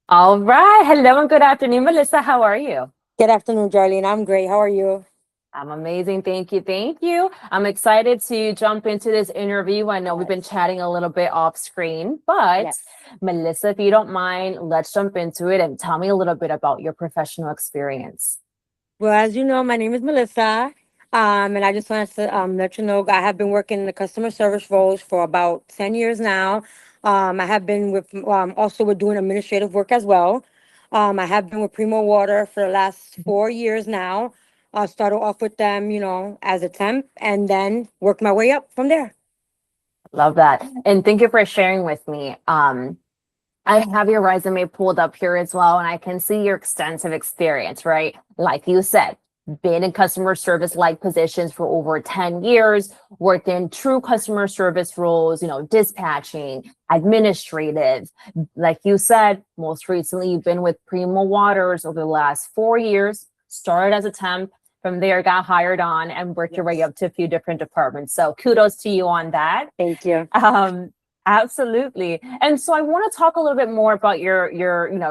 All right. Hello and good afternoon, Melissa. How are you? Good afternoon, Darlene. I'm great. How are you? I'm amazing. Thank you. Thank you. I'm excited to jump into this interview. I know we've been Yes. chatting a little bit off screen, but Yes. Melissa, if you don't mind, let's jump into it and tell me a little bit about your professional experience. Well, as you know, my name is Melissa. And I just wanted to let you know I have been working in the customer service roles for about 10 years now. I have been with also with doing administrative work as well. I have been with Primo Water for the last 4 years now. Started off with them, as a temp, and then worked my way up from there. Love that. And thank you for sharing with me. I have your resume pulled up here as well, and I can see your extensive experience, right? Like you said, been in customer service like positions for over 10 years, worked in true customer service roles, dispatching, administrative. Like you said, most recently, you've been with Primo Waters over the last 4 years, started as a temp. From there, got hired on and worked your way Yes. up to a few different departments. So kudos to you on that. Thank you. Um, Absolutely. And so I want to talk a little bit more about your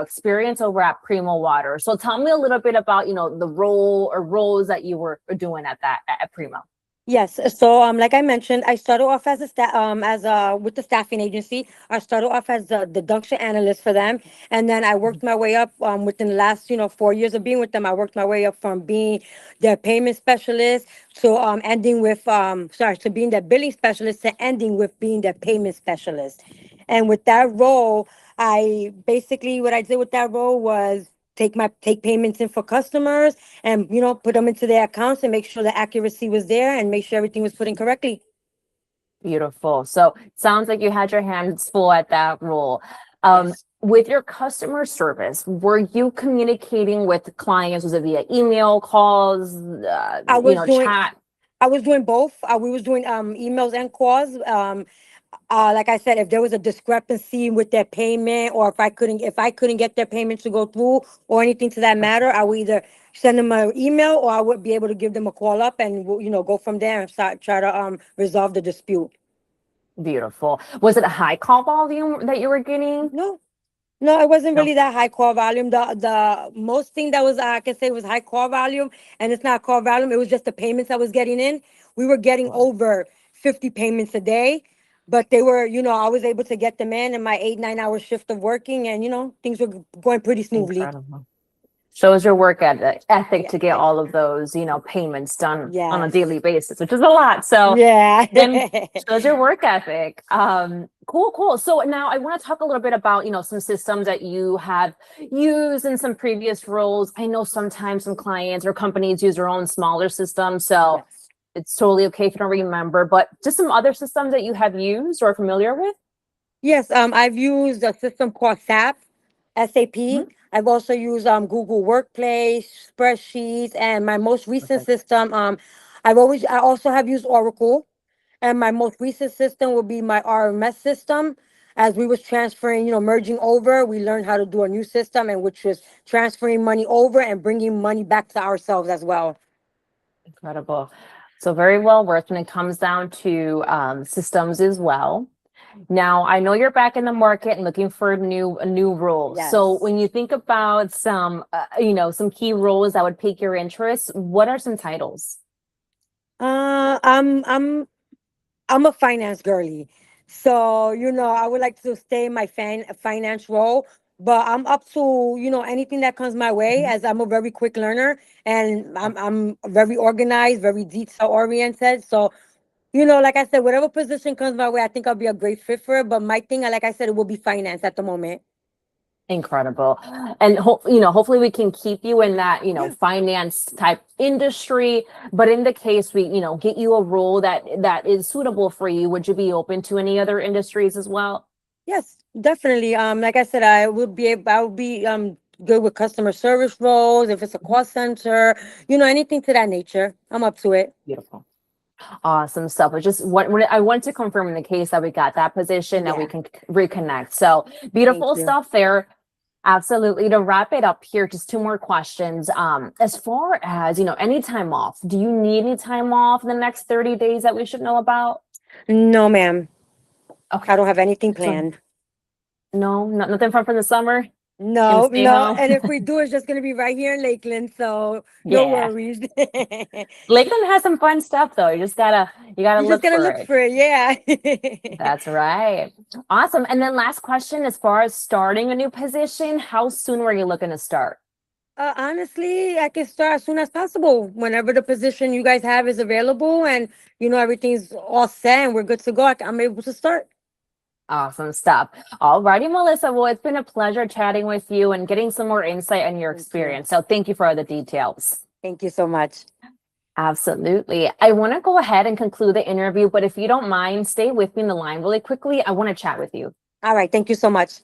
experience over at Primo Water. So tell me a little bit about, the role or roles that you were doing at Primo. Yes. So, like I mentioned, I started off as a with the staffing agency. I started off as the deduction analyst for them, and then I worked my way up. Within the last 4 years of being with them, I worked my way up from being their payment specialist to ending with to being their billing specialist to ending with being their payment specialist. And with that role, I basically what I did with that role was take payments in for customers and put them into their accounts and make sure the accuracy was there and make sure everything was put in correctly. Beautiful. So sounds like you had your hands full at that role. Um, Yes. with your customer service, were you communicating with clients? Was it via email, calls, I was doing chat? I was doing both. We was doing emails and calls. Like I said, if there was a discrepancy with their payment, or if I couldn't get their payment to go through, or anything to that matter, I would either send them an email, or I would be able to give them a call up and go from there and try to resolve the dispute. Beautiful. Was it a high call volume that you were getting? No, no, it wasn't No. really that high core volume. The most thing that was I can say was high core volume, and it's not core volume. It was just the payments I was getting in. We were getting over 50 payments a day, but they were, I was able to get them in my 8 9 hour shift of working, and things were going pretty smoothly. Incredible. Shows your work ethic Yeah. to get all of those, payments done on a Yes. daily basis, which is a lot. So Yeah. then shows your work ethic. Cool, cool. So now I want to talk a little bit about, some systems that you have used in some previous roles. I know sometimes some clients or companies use their own smaller systems, so Yes. it's totally okay if you don't remember, but just some other systems that you have used or are familiar with. Yes, I've used a system called SAP. Mhm. I've also used Google Workplace, spreadsheets, and my most recent Perfect. system, I also have used Oracle, and my most recent system will be my RMS system. As we was transferring, merging over, we learned how to do a new system, and which was transferring money over and bringing money back to ourselves as well. Incredible. So very well versed when it comes down to systems as well. Now, I know you're back in the market and looking for a new role. So Yes. when you think about some key roles that would pique your interest, what are some titles? Uh, I'm I'm I'm a finance girly. So, I would like to stay in my finance role, but I'm up to, anything that comes my way, Mhm. as I'm a very quick learner, and I'm very organized, very detail oriented. So, like I said, whatever position comes my way, I think I'll be a great fit for it. But my thing, like I said, it will be finance at the moment. Incredible. And hopefully we can keep you in that, Yeah. finance type industry. But in the case we, get you a role that is suitable for you, would you be open to any other industries as well? Yes, definitely. Like I said, I will be good with customer service roles. If it's a call center, anything to that nature, I'm up to it. Beautiful. Awesome stuff. I want to confirm in the case that we got that position that we Yeah. can reconnect. So Thank beautiful you. stuff there. Absolutely. To wrap it up here, just two more questions. As far as, any time off, do you need any time off in the next 30 days that we should know about? No, ma'am. Okay. I don't have anything So planned. Nothing fun from the summer. No, stay no. home. And if we do, it's just gonna be right here in Lakeland, so no Yeah. worries. Lakeland has some fun stuff though. You gotta You just look gotta for look it. for it, yeah. That's right. Awesome. And then last question, as far as starting a new position, how soon were you looking to start? Honestly, I can start as soon as possible. Whenever the position you guys have is available and everything's all set and we're good to go, I'm able to start. Awesome stuff. Alrighty, Melissa. Well, it's been a pleasure chatting with you and getting some more insight on your Thank you. experience. So thank you for all the details. Thank you so much. Absolutely. I want to go ahead and conclude the interview, but if you don't mind, stay with me in the line really quickly. I want to chat with you. All right, thank you so much.